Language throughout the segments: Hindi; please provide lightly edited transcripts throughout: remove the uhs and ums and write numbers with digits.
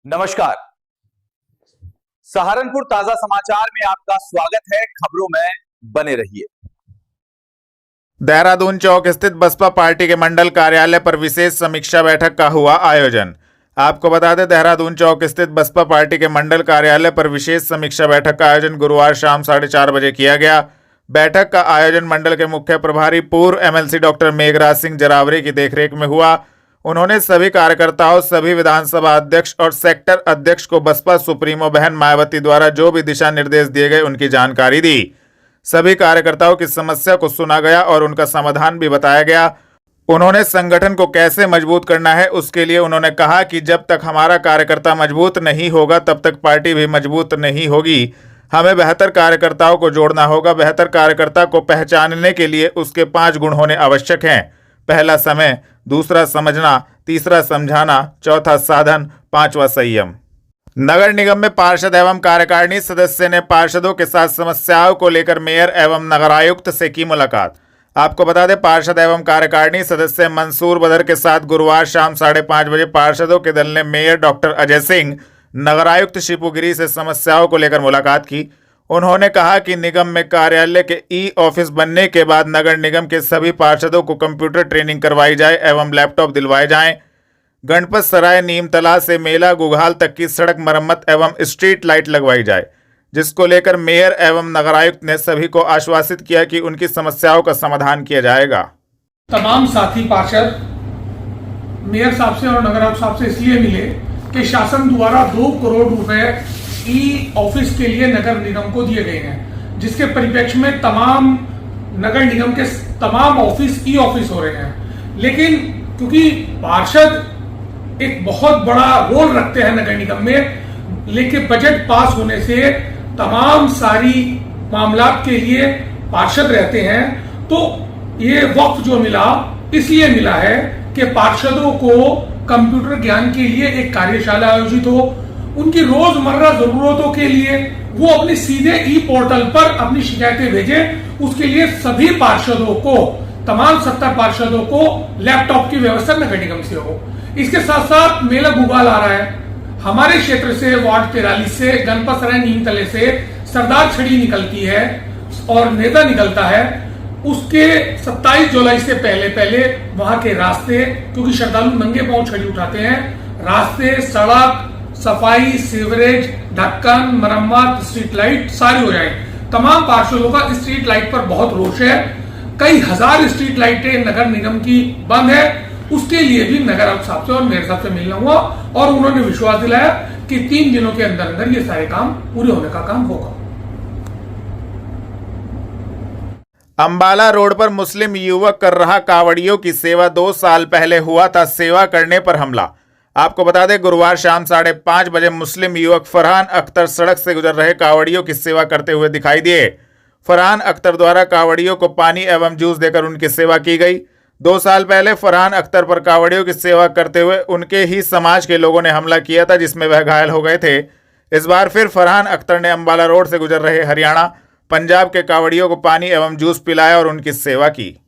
नमस्कार। सहारनपुर ताजा समाचार में आपका स्वागत है। खबरों में बने रहिए। देहरादून चौक स्थित बसपा पार्टी के मंडल कार्यालय पर विशेष समीक्षा बैठक का हुआ आयोजन। आपको बता दें, देहरादून चौक स्थित बसपा पार्टी के मंडल कार्यालय पर विशेष समीक्षा बैठक का आयोजन गुरुवार शाम 4:30 बजे किया गया। बैठक का आयोजन मंडल के मुख्य प्रभारी पूर्व एमएलसी डॉक्टर मेघराज सिंह जरावरे की देखरेख में हुआ। उन्होंने सभी कार्यकर्ताओं, सभी विधानसभा अध्यक्ष और सेक्टर अध्यक्ष को बसपा सुप्रीमो बहन मायावती द्वारा जो भी दिशा निर्देश दिए गए उनकी जानकारी दी। सभी कार्यकर्ताओं की समस्या को सुना गया और उनका समाधान भी बताया गया। उन्होंने संगठन को कैसे मजबूत करना है उसके लिए उन्होंने कहा कि जब तक हमारा कार्यकर्ता मजबूत नहीं होगा तब तक पार्टी भी मजबूत नहीं होगी। हमें बेहतर कार्यकर्ताओं को जोड़ना होगा। बेहतर कार्यकर्ता को पहचानने के लिए उसके 5 गुण होने आवश्यक हैं। पहला समय, दूसरा समझना, तीसरा समझाना, चौथा साधन, 5वां संयम। नगर निगम में पार्षद एवं कार्यकारिणी सदस्य ने पार्षदों के साथ समस्याओं को लेकर मेयर एवं नगरायुक्त से की मुलाकात। आपको बता दें, पार्षद एवं कार्यकारिणी सदस्य मंसूर बदर के साथ गुरुवार शाम 5:30 बजे पार्षदों के दल ने मेयर डॉक्टर अजय सिंह, नगरायुक्त शिपुगिरी से समस्याओं को लेकर मुलाकात की। उन्होंने कहा कि निगम में कार्यालय के ई-ऑफिस बनने के बाद नगर निगम के सभी पार्षदों को कंप्यूटर ट्रेनिंग करवाई जाए एवं लैपटॉप दिलवाए जाएं। गणपत सराय नीमतला से मेला गुघाल तक की सड़क मरम्मत एवं स्ट्रीट लाइट लगवाई जाए, जिसको लेकर मेयर एवं नगरायुक्त ने सभी को आश्वासित किया कि उनकी समस्याओं का समाधान किया जाएगा। तमाम साथी पार्षद मेयर साहब से और नगरायुक्त साहब से इसलिए मिले कि शासन द्वारा 2 करोड़ रुपए ई ऑफिस के लिए नगर निगम को दिए गए हैं, जिसके परिप्रेक्ष्य में तमाम नगर निगम के तमाम ऑफिस ई ऑफिस हो रहे हैं। लेकिन क्योंकि पार्षद एक बहुत बड़ा रोल रखते हैं नगर निगम में, लेकिन बजट पास होने से तमाम सारी मामलात के लिए पार्षद रहते हैं, तो ये वक्त जो मिला इसलिए मिला है कि पार्षदों को कंप्यूटर ज्ञान के लिए एक कार्यशाला आयोजित हो। उनकी रोजमर्रा जरूरतों के लिए वो अपने सीधे ई पोर्टल पर अपनी शिकायतें भेजें। उसके लिए सभी पार्षदों को, तमाम 70 पार्षदों को लैपटॉप की व्यवस्था नगर निगम से हो। इसके साथ साथ मेला गुगाल आ रहा है। हमारे क्षेत्र से वार्ड 43 से, गणपत सराय नीमतले से सरदार छड़ी निकलती है और नेता निकलता है। उसके 27 जुलाई से पहले वहां के रास्ते, क्योंकि श्रद्धालु नंगे पांव छड़ी उठाते हैं, रास्ते, सड़क, सफाई, सीवरेज, ढक्कन, मरम्मत, स्ट्रीट लाइट सारी हो जाए। तमाम पार्षदों का स्ट्रीट लाइट पर बहुत रोष है। कई हजार स्ट्रीट लाइटें नगर निगम की बंद है। उसके लिए भी नगर आयुक्त साहब से और मेयर साहब से मिलना हुआ और उन्होंने विश्वास दिलाया कि 3 दिनों के अंदर अंदर ये सारे काम पूरे होने का काम होगा। अंबाला रोड पर मुस्लिम युवक कर रहा कावड़ियों की सेवा। 2 साल पहले हुआ था सेवा करने पर हमला। आपको बता दें, गुरुवार शाम 5:30 बजे मुस्लिम युवक फरहान अख्तर सड़क से गुजर रहे कावड़ियों की सेवा करते हुए दिखाई दिए। फरहान अख्तर द्वारा कावड़ियों को पानी एवं जूस देकर उनकी सेवा की गई। 2 साल पहले फरहान अख्तर पर कावड़ियों की सेवा करते हुए उनके ही समाज के लोगों ने हमला किया था, जिसमें वह घायल हो गए थे। इस बार फिर फरहान अख्तर ने अंबाला रोड से गुजर रहे हरियाणा, पंजाब के कावड़ियों को पानी एवं जूस पिलाया और उनकी सेवा की।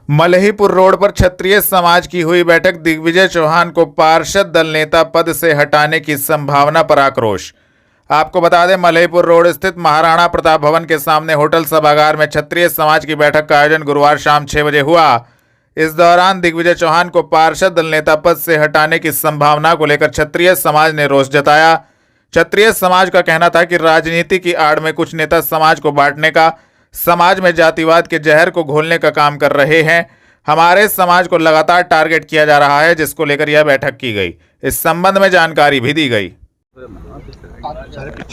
मलहीपुर रोड पर क्षत्रिय समाज की हुई बैठक। दिग्विजय चौहान को पार्षद दल नेता पद से हटाने की संभावना पर आक्रोश। आपको बता दें, मलहीपुर रोड स्थित महाराणा प्रताप भवन के सामने होटल सभागार में क्षत्रिय समाज की बैठक का आयोजन गुरुवार शाम 6 बजे हुआ। इस दौरान दिग्विजय चौहान को पार्षद दल नेता पद से हटाने की संभावना को लेकर क्षत्रिय समाज ने रोष जताया। क्षत्रिय समाज का कहना था कि राजनीति की आड़ में कुछ नेता समाज को बांटने का, समाज में जातिवाद के जहर को घोलने का काम कर रहे हैं। हमारे समाज को लगातार टारगेट किया जा रहा है, जिसको लेकर यह बैठक की गई। इस संबंध में जानकारी भी दी गई।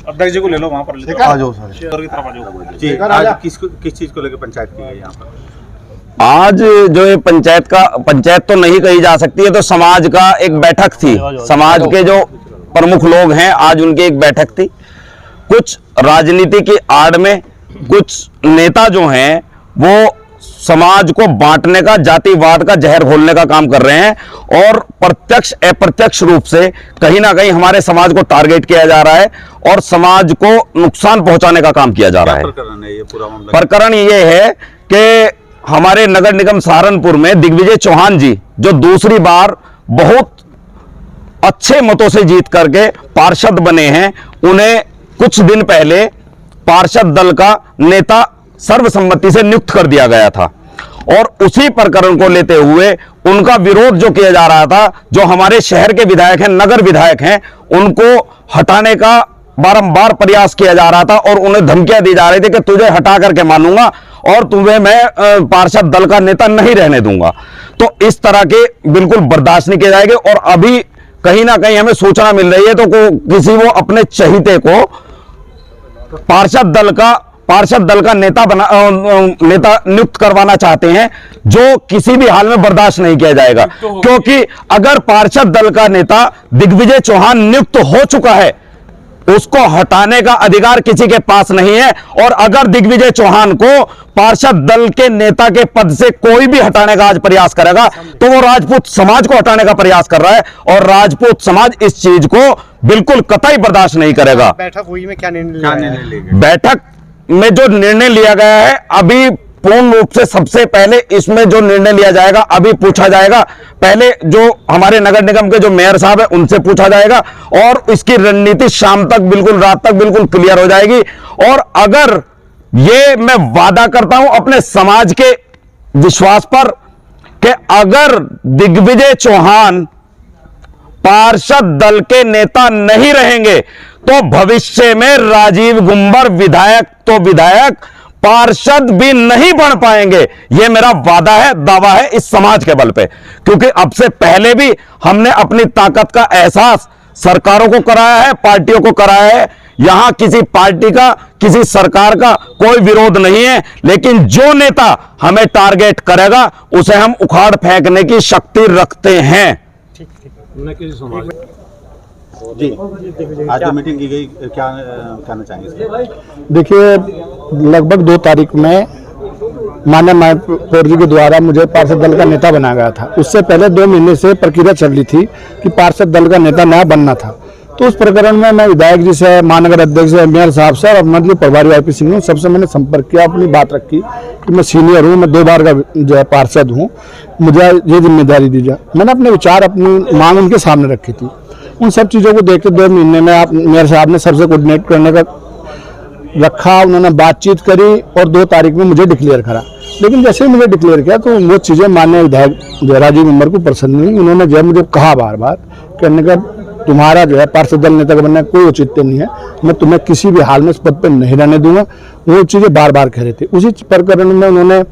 अध्यक्ष जी को ले लो, वहाँ पर आ जाओ सर जी। आज किस चीज को लेकर पंचायत की गई यहाँ पर? आज जो ये पंचायत तो नहीं कही जा सकती है, तो समाज का एक बैठक थी। समाज के जो प्रमुख लोग हैं, आज उनकी एक बैठक थी। कुछ राजनीति की आड़ में कुछ नेता जो हैं वो समाज को बांटने का, जातिवाद का जहर घोलने का काम कर रहे हैं और प्रत्यक्ष अप्रत्यक्ष रूप से कहीं ना कहीं हमारे समाज को टारगेट किया जा रहा है और समाज को नुकसान पहुंचाने का काम किया जा रहा है। प्रकरण ये है कि हमारे नगर निगम सहारनपुर में दिग्विजय चौहान जी जो दूसरी बार बहुत अच्छे मतों से जीत करके पार्षद बने हैं, उन्हें कुछ दिन पहले पार्षद दल का नेता सर्वसम्मति से नियुक्त कर दिया गया था और उसी प्रकरण को लेते हुए उनका विरोध जो किया जा रहा था, जो हमारे शहर के विधायक हैं, नगर विधायक हैं, उनको हटाने का बारंबार प्रयास किया जा रहा था और उन्हें धमकियां दी जा रही थी कि तुझे हटा करके मानूंगा और तुम्हें मैं पार्षद दल का नेता नहीं रहने दूंगा। तो इस तरह के बिल्कुल बर्दाश्त नहीं किए जाएंगे। और अभी कहीं ना कहीं हमें सूचना मिल रही है तो किसी वो अपने चहीते को पार्षद दल का नेता नियुक्त करवाना चाहते हैं, जो किसी भी हाल में बर्दाश्त नहीं किया जाएगा। क्योंकि अगर पार्षद दल का नेता दिग्विजय चौहान नियुक्त हो चुका है, उसको हटाने का अधिकार किसी के पास नहीं है। और अगर दिग्विजय चौहान को पार्षद दल के नेता के पद से कोई भी हटाने का आज प्रयास करेगा तो वो राजपूत समाज को हटाने का प्रयास कर रहा है और राजपूत समाज इस चीज को बिल्कुल कतई बर्दाश्त नहीं करेगा। बैठक हुई में क्या निर्णय लिया? बैठक में जो निर्णय लिया गया है, अभी पूर्ण रूप से सबसे पहले इसमें जो निर्णय लिया जाएगा अभी पूछा जाएगा। पहले जो हमारे नगर निगम के जो मेयर साहब है उनसे पूछा जाएगा और इसकी रणनीति शाम तक बिल्कुल रात तक बिल्कुल क्लियर हो जाएगी। और अगर ये मैं वादा करता हूं अपने समाज के विश्वास पर कि अगर दिग्विजय चौहान पार्षद दल के नेता नहीं रहेंगे तो भविष्य में राजीव गुंबर विधायक पार्षद भी नहीं बन पाएंगे। यह मेरा वादा है, दावा है इस समाज के बल पे। क्योंकि अब से पहले भी हमने अपनी ताकत का एहसास सरकारों को कराया है, पार्टियों को कराया है। यहां किसी पार्टी का, किसी सरकार का कोई विरोध नहीं है, लेकिन जो नेता हमें टारगेट करेगा उसे हम उखाड़ फेंकने की शक्ति रखते हैं। जी, आज जो मीटिंग की गई, क्या कहना चाहेंगे? देखिए, लगभग 2 तारीख में माननीय महापौर जी के द्वारा मुझे पार्षद दल का नेता बनाया गया था। उससे पहले 2 महीने से प्रक्रिया चल रही थी कि पार्षद दल का नेता नया बनना था। तो उस प्रकरण में मैं विधायक जी से, महानगर अध्यक्ष से, मेयर साहब से और मंत्री प्रभारी वाईपी सिंह सबसे मैंने संपर्क किया, अपनी बात रखी कि मैं सीनियर हूँ, मैं 2 बार का जो है पार्षद हूँ, मुझे ये जिम्मेदारी दी जाए। मैंने अपने विचार, अपनी मांग उनके सामने रखी थी। उन सब चीज़ों को देखते 2 महीने में आप मेयर साहब ने सबसे कोऑर्डिनेट करने का रखा, उन्होंने बातचीत करी और 2 तारीख में मुझे डिक्लेयर करा। लेकिन जैसे ही मुझे डिक्लेयर किया तो वो चीज़ें माननीय विधायक राजीव गुंबर को पसंद नहीं। उन्होंने जब मुझे कहा बार कहने का, तुम्हारा जो है पार्षद दल नेता बनने का कोई औचित्य नहीं है, मैं तुम्हें किसी भी हाल में इस पद पर नहीं रहने दूंगा। वो चीज़ें बार कह रहे थे। उसी प्रकरण में उन्होंने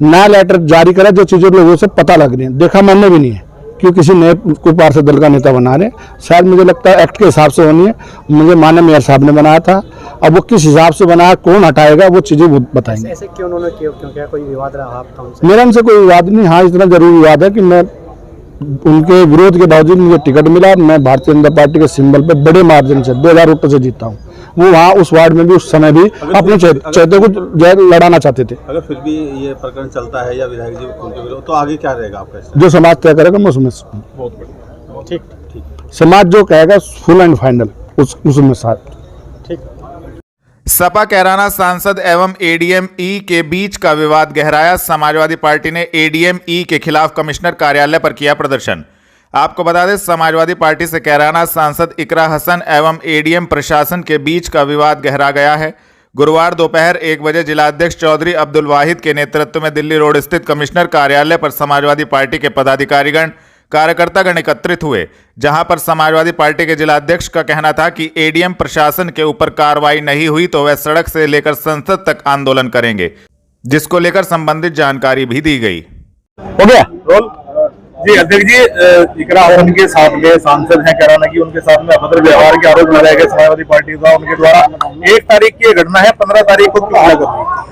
नया लेटर जारी करा, जो चीज़ें लोगों से पता लग रही है। देखा मैंने भी नहीं है कि किसी नए को पार्षद दल का नेता बना रहे। शायद मुझे लगता है एक्ट के हिसाब से होनी है। मुझे माननीय मेयर साहब ने बनाया था, अब वो किस हिसाब से बनाया, कौन हटाएगा, वो चीज़ें वो बताएंगे। ऐसे क्यों उन्होंने किया? क्यों, क्या कोई विवाद रहा आपका उनसे? मेरा उनसे कोई विवाद नहीं। हाँ, इतना जरूर विवाद है कि मैं उनके विरोध के बावजूद मुझे टिकट मिला। मैं भारतीय जनता पार्टी के सिंबल पे बड़े मार्जिन से 2000 वोटों से जीता हूँ। वो वहाँ उस वार्ड में भी उस समय भी अपने चेहते को लड़ाना चाहते थे। अगर फिर भी ये प्रकरण चलता है या विधायक जी उनके विरोध, तो आगे क्या रहेगा आपका? जो समाज तय करेगा मैं उसमें ठीक। समाज जो कहेगा फुल एंड फाइनल उसमें साथ। सपा कैराना सांसद एवं एडीएम ई के बीच का विवाद गहराया। समाजवादी पार्टी ने एडीएम ई के खिलाफ कमिश्नर कार्यालय पर किया प्रदर्शन। आपको बता दें, समाजवादी पार्टी से कैराना सांसद इकरा हसन एवं एडीएम प्रशासन के बीच का विवाद गहरा गया है। गुरुवार दोपहर 1 बजे जिलाध्यक्ष चौधरी अब्दुल वाहिद के नेतृत्व में दिल्ली रोड स्थित कमिश्नर कार्यालय पर समाजवादी पार्टी के पदाधिकारीगण, कार्यकर्तागण एकत्रित हुए, जहां पर समाजवादी पार्टी के जिलाध्यक्ष का कहना था कि एडीएम प्रशासन के ऊपर कार्रवाई नहीं हुई तो वह सड़क से लेकर संसद तक आंदोलन करेंगे, जिसको लेकर संबंधित जानकारी भी दी गई। हो गया रोल जी। अध्यक्ष जी, इकरा हसन के साथ में सांसद हैं कैराना की, उनके साथ में अभद्र व्यवहार के आरोप लगाए गए समाजवादी पार्टी का उनके द्वारा। 1 तारीख की घटना है, 15 तारीख को क्यों लगा?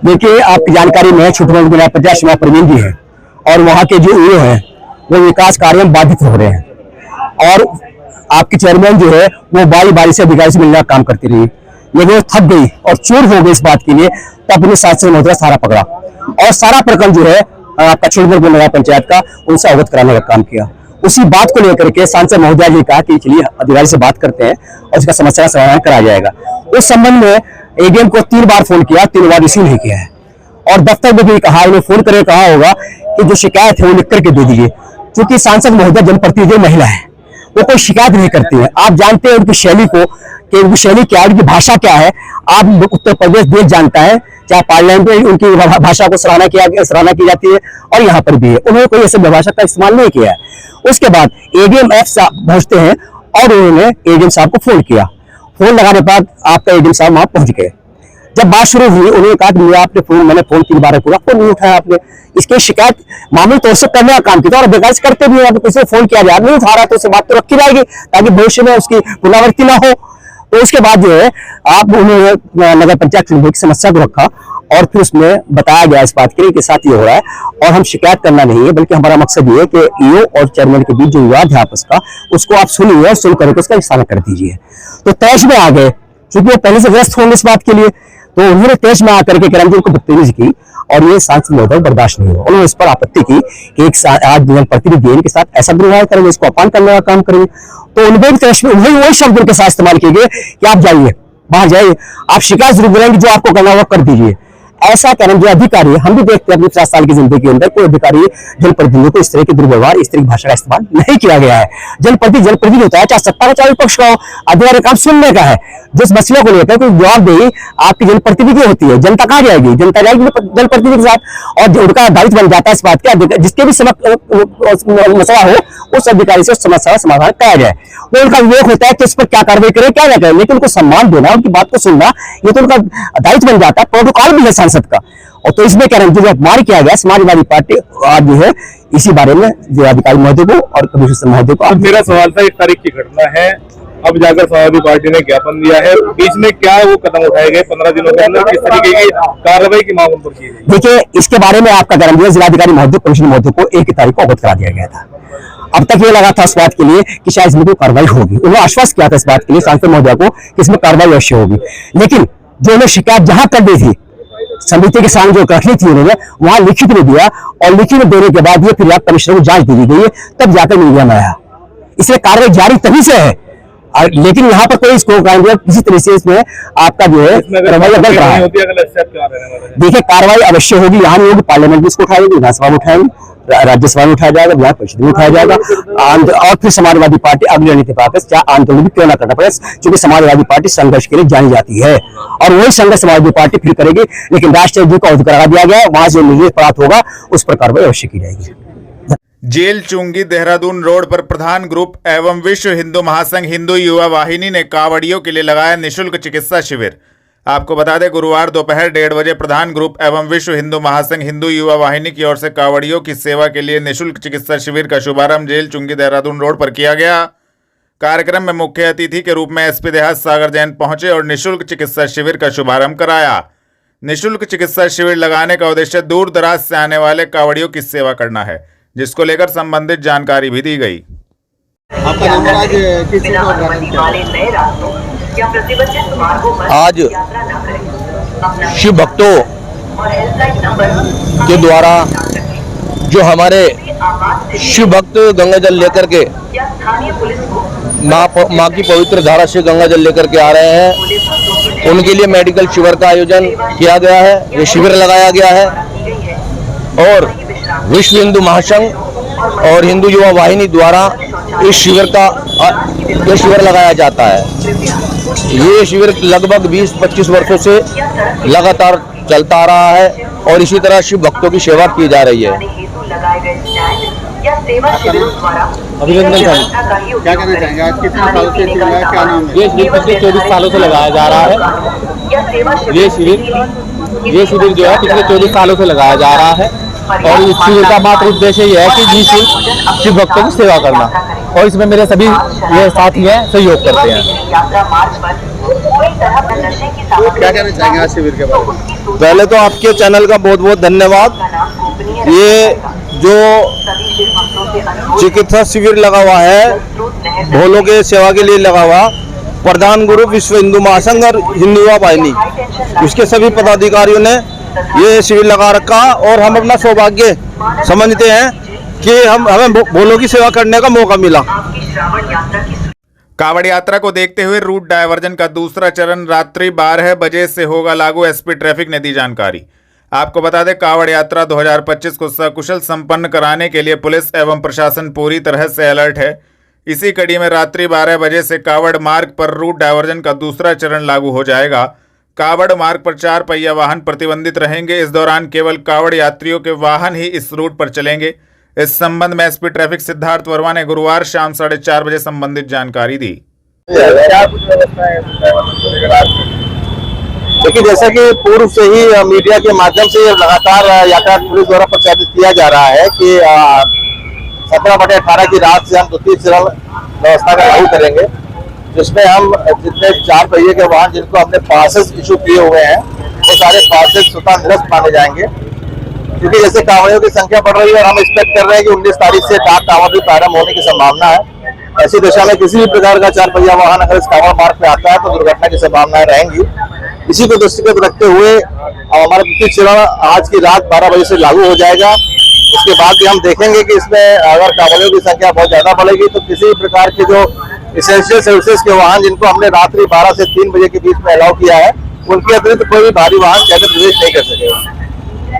देखिए, आपकी जानकारी में छोटे प्रत्याशी प्रवीण जी है और वहाँ के जो ईओ है वो विकास कार्य में बाधित हो रहे हैं और आपके चेयरमैन जो है वो बारी से अधिकारी से मिलने का काम करती रही, लेकिन वो थक गई और चोर हो गई इस बात के लिए, तो अपने सांसद महोदय सारा पकड़ा और सारा प्रकरण जो है आपका छोटपुर नगर पंचायत का उनसे अवगत कराने का काम किया। उसी बात को लेकर के सांसद महोदय जी कहा कि चलिए अधिकारी से बात करते हैं और उसका समस्या का समाधान कराया जाएगा। उस संबंध में एडीएम को 3 बार फोन किया, 3 बार रिसीव नहीं किया है और दफ्तर में भी कहा, उन्हें फोन करके कहा होगा कि जो शिकायत है वो लिख करके दे दीजिए। क्योंकि सांसद महोदय जनप्रतिनिधि महिला है वो कोई शिकायत नहीं करती है। आप जानते हैं उनकी शैली को, कि उनकी शैली क्या है, उनकी भाषा क्या है। आप उत्तर प्रदेश देश जानता है, चाहे पार्लियामेंट में उनकी भाषा को सराहना की जाती है, और यहाँ पर भी है। उन्होंने कोई ऐसे भाषा का इस्तेमाल नहीं किया है। उसके बाद एडीएम एफ पहुंचते हैं और उन्होंने एडीएम साहब को फोन किया। फोन लगाने के बाद आपका एडीएम साहब वहां पहुंच गए। जब बात शुरू हुई, उन्होंने कहा कि आपने फोन, मैंने फोन 3 बार पूरा फोन नहीं उठाया आपने। इसकी शिकायत मामूली तौर से करने का काम किया, और बेकार से करते भी हैं। किसी को फोन किया जाए, नहीं उठा रहा तो उससे बात तो रखी जाएगी, ताकि भविष्य में उसकी पुनरावृत्ति ना हो। तो उसके बाद जो है आप उन्होंने नगर पंचायत चुनाव की समस्या को रखा, और फिर उसमें बताया गया इस बात के लिए कि साथ ये हो रहा है, और हम शिकायत करना नहीं है, बल्कि हमारा मकसद ये है कि ईओ और चेयरमैन के बीच जो विवाद है आपस का, उसको आप सुनिए और सुन करके उसका निस्तारण कर दीजिए। तो तैश में आ गए, क्योंकि वो पहले से व्यस्त होंगे इस बात के लिए, तो उन्होंने तैश में आकर के कर्मचारियों को बदतमीजी की, और ये सांसद महोदय बर्दाश्त नहीं हुआ। उन्होंने इस पर आपत्ति की कि एक आज जनप्रतिनिधि इनके साथ ऐसा दुर्व्यवहार करेंगे, इसको अपमान करने का काम करेंगे। तो उनमें भी तैश में वही शब्द उनके साथ इस्तेमाल किए गए कि आप जाइए, बाहर जाइए, आप शिकायत जरूर करेंगे, जो आपको करना वो कर दीजिए। ऐसा करना जो अधिकारी, हम भी देखते हैं अपनी 50 साल की जिंदगी के अंदर, कोई अधिकारी जनप्रतिनिधियों को इस तरह के दुर्व्यवहार, इस तरह की भाषा का इस्तेमाल नहीं किया गया है। जनप्रतिनिधि होता है, चाहे सत्ता का चाहे विपक्ष का हो, अधिकारी काम सुनने का है। जिस मसले को लेकर कोई जवाबदेही आपकी जनप्रतिनिधि की होती है, जनता कहाँ जाएगी, जनता जाएगी जनप्रतिनिधि के साथ, और उनका दायित्व बन जाता है इस बात का, जिसके भी मसला हो उस अधिकारी से उस समस्या का समाधान कराया जाए। वो उनका विवेक होता है कि इस पर क्या कार्रवाई करें, क्या ना करें, लेकिन उनको सम्मान देना, उनकी बात को सुनना, ये तो उनका दायित्व बन जाता है, प्रोटोकॉल भी है सांसद का। और तो इसमें कह रहे हैं जो अपमान किया गया, समाजवादी पार्टी आज जो है इसी बारे में जिलाधिकारी महोदय को और कमिश्नर महोदय को। मेरा सवाल था, 1 तारीख की घटना है, अब जाकर समाजवादी पार्टी ने ज्ञापन दिया है, बीच में क्या वो कदम उठाए गए 15 दिनों के अंदर, किस तरीके की कार्रवाई की मांग उन पर की गई? देखिए, इसके बारे में आपका कर्मचारी जिलाधिकारी महोदय, कमिश्नर महोदय को 1 तारीख को अवगत करा दिया गया था। अब तक ये लगा था इस बात के लिए कि शायद इसमें कोई कार्रवाई होगी। उन्होंने आश्वस्त किया था इस बात के लिए सांसद महोदय को कि इसमें कार्रवाई अवश्य होगी, लेकिन जो उन्हें शिकायत जहां कर दी थी, समिति के सामने जो रखनी थी, उन्होंने वहां लिखित में दिया, और लिखित में देने के बाद ये फिर कमिश्नर को जांच दी गई है, तब जाकर मीडिया में आया। इसलिए कार्रवाई जारी तभी से है, लेकिन यहाँ पर कोई इसको किसी तरह से इसमें आपका जो है रवैया बदल रहा है। देखिए, कार्रवाई अवश्य होगी, यहाँ नहीं होगी, पार्लियामेंट में इसको उठाएगी, विधानसभा में उठाएंगे, राज्यसभा में उठाया जाएगा, विधान परिषद में उठाया जाएगा, और फिर समाजवादी पार्टी अगली रणनीति पर आकर चाहे आंदोलन भी क्यों ना करना पड़े, क्योंकि समाजवादी पार्टी संघर्ष के लिए जानी जाती है, और वही संघर्ष समाजवादी पार्टी फिर करेगी। लेकिन राष्ट्रीय अध्यक्ष को अवगत करा दिया गया है, वहां से निर्देश प्राप्त होगा, उस पर कार्रवाई अवश्य की जाएगी। जेल चुंगी देहरादून रोड पर प्रधान ग्रुप एवं विश्व हिंदू महासंघ हिंदू युवा वाहिनी ने कांवड़ियों के लिए लगाया निःशुल्क चिकित्सा शिविर। आपको बता दें, गुरुवार दोपहर 1:30 बजे प्रधान ग्रुप एवं विश्व हिंदू महासंघ हिंदू युवा वाहिनी की ओर से कांवड़ियों की सेवा के लिए निःशुल्क चिकित्सा शिविर का शुभारंभ जेल चुंगी देहरादून रोड पर किया गया। कार्यक्रम में मुख्य अतिथि के रूप में एसपी देहात सागर जैन पहुंचे और निःशुल्क चिकित्सा शिविर का शुभारंभ कराया। निःशुल्क चिकित्सा शिविर लगाने का उद्देश्य दूर दराज से आने वाले कांवड़ियों की सेवा करना है, जिसको लेकर संबंधित जानकारी भी दी गई। आज शिव भक्तों के द्वारा जो हमारे शिव भक्त गंगा जल लेकर के माँ की पवित्र धारा से गंगा जल लेकर के आ रहे हैं, उनके लिए मेडिकल शिविर का आयोजन किया गया है। ये शिविर लगाया गया है और विश्व हिंदू महासंघ और हिंदू युवा वाहिनी द्वारा इस शिविर लगाया जाता है। ये शिविर लगभग 20-25 वर्षों से लगातार चलता आ रहा है और इसी तरह शिव भक्तों की सेवा की जा रही है। अभिनंदन सर, क्या कहना चाहेंगे? आज कितने सालों से शिविर है, क्या नाम है? ये शिविर पिछले 24 सालों से लगाया जा रहा है। ये शिविर जो है पिछले 24 सालों से लगाया जा रहा है और इस शिविर का मात्र उद्देश्य ये है कि शिव भक्तों की सेवा करना, और इसमें मेरे सभी ये साथी हैं सहयोग करते हैं। क्या कहना चाहेंगे आज शिविर के बारे में? पहले तो आपके चैनल का बहुत बहुत धन्यवाद। ये जो चिकित्सा शिविर लगा हुआ है, भोलों के सेवा के लिए लगा हुआ, प्रधान गुरु विश्व हिंदू महासंघ और हिंदू युवा वाहिनी, उसके सभी पदाधिकारियों ने ये शिविर लगा रखा और हम अपना सौभाग्य समझते हैं कि हमें भोलों की सेवा करने का मौका मिला। कांवड़ यात्रा को देखते हुए रूट डायवर्जन का दूसरा चरण रात्रि 12 बजे से होगा लागू, एसपी ट्रैफिक ने दी जानकारी। आपको बता दें, कांवड़ यात्रा 2025 को सकुशल संपन्न कराने के लिए पुलिस एवं प्रशासन पूरी तरह से अलर्ट है। इसी कड़ी में रात्रि 12 बजे से कावड़ मार्ग पर रूट डायवर्जन का दूसरा चरण लागू हो जाएगा। कावड़ मार्ग पर 4 पहिया वाहन प्रतिबंधित रहेंगे। इस दौरान केवल कावड़ यात्रियों के वाहन ही इस रूट पर चलेंगे। इस संबंध में एसपी ट्रैफिक सिद्धार्थ वर्मा ने गुरुवार शाम 4:30 बजे संबंधित जानकारी दी। देखिए, जैसा कि पूर्व से ही मीडिया के माध्यम से लगातार यातायात पुलिस द्वारा प्रचारित किया जा रहा है कि 17/18 की रात से हम द्वितीय चरण व्यवस्था का लागू करेंगे, जिसमें हम जितने 4 पहिए के वाहन जिनको हमने पासेस इशू किए हुए हैं वो सारे पासेस स्वतः निरस्त माने जाएंगे। क्योंकि जैसे कांवड़ियों की संख्या बढ़ रही है और हम एक्सपेक्ट कर रहे हैं कि 19 तारीख से डाक कांवड़ भी प्रारंभ होने की संभावना है। ऐसी दिशा में किसी भी प्रकार का 4 पहिया वाहन अगर इस कांवड़ मार्ग पे आता है तो दुर्घटना की संभावनाएं रहेंगी। इसी को दृष्टिगत रखते हुए हमारा द्वितीय चरण आज की रात 12 बजे से लागू हो जाएगा। उसके बाद भी हम देखेंगे कि इसमें अगर कांवड़ियों की संख्या बहुत ज्यादा बढ़ेगी तो किसी भी प्रकार के जो एसेंशियल सर्विसेज के वाहन जिनको हमने रात्रि 12 से 3 बजे के बीच में अलाउ किया है, उनके अतिरिक्त कोई भी भारी वाहन शहर में प्रवेश नहीं कर सकेगा।